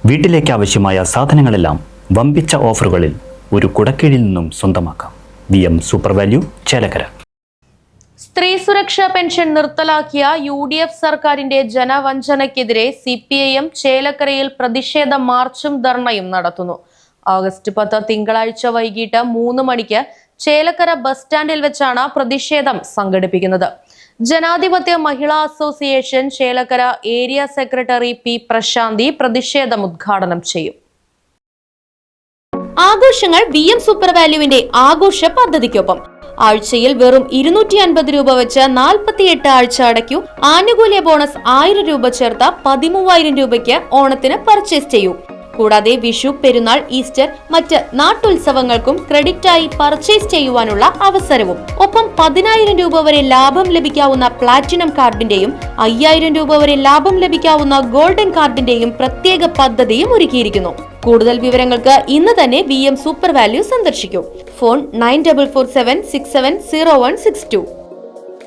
വീട്ടിലേക്ക് ആവശ്യമായ സാധനങ്ങളെല്ലാം വമ്പിച്ച ഓഫറുകളിൽ ഒരു കുടക്കീഴിൽ നിന്നും സ്വന്തമാക്കാം. VM super value, Chelakkara. സ്ത്രീ സുരക്ഷാ പെൻഷൻ നിർത്തലാക്കിയ UDF സർക്കാരിന്റെ ജനവഞ്ചനയ്ക്കെതിരെ CPIM ചേലക്കരയിൽ പ്രതിഷേധ മാർച്ചും ധർണയും നടത്തുന്നു. ഓഗസ്റ്റ് 10 തിങ്കളാഴ്ച വൈകിട്ട് 3 മണിക്ക് ചേലക്കര ബസ് സ്റ്റാൻഡിൽ വെച്ചാണ് പ്രതിഷേധം സംഘടിപ്പിക്കുന്നത്. ജനാധിപത്യ മഹിളാ association Chelakkara area secretary P. Prashanthi പ്രതിഷേധം ഉദ്ഘാടനം ചെയ്യും. ആഘോഷങ്ങൾ VM സൂപ്പർ വാല്യൂവിന്റെ ആഘോഷ പദ്ധതിക്കൊപ്പം ആഴ്ചയിൽ വെറും 250 രൂപ വെച്ച് 48 ആഴ്ച അടയ്ക്കൂ. ആനുകൂല്യ ബോണസ് 1000 രൂപ ചേർത്ത 13000 രൂപയ്ക്ക് ഓണത്തിന് പർച്ചേസ് ചെയ്യൂ. കൂടാതെ വിഷു, പെരുന്നാൾ, ഈസ്റ്റർ, മറ്റ് നാട്ടുത്സവങ്ങൾക്കും ക്രെഡിറ്റായി പർച്ചേസ് ചെയ്യുവാനുള്ള അവസരവും. ഒപ്പം 10000 രൂപ വരെ ലാഭം ലഭിക്കാവുന്ന പ്ലാറ്റിനം കാർഡിന്റെയും 5000 രൂപ വരെ ലാഭം ലഭിക്കാവുന്ന ഗോൾഡൻ കാർഡിന്റെയും പ്രത്യേക പദ്ധതിയും ഒരുക്കിയിരിക്കുന്നു. കൂടുതൽ വിവരങ്ങൾക്ക് ഇന്ന് തന്നെ VM സൂപ്പർ വാല്യൂ സന്ദർശിക്കൂ. ഫോൺ 9447670162.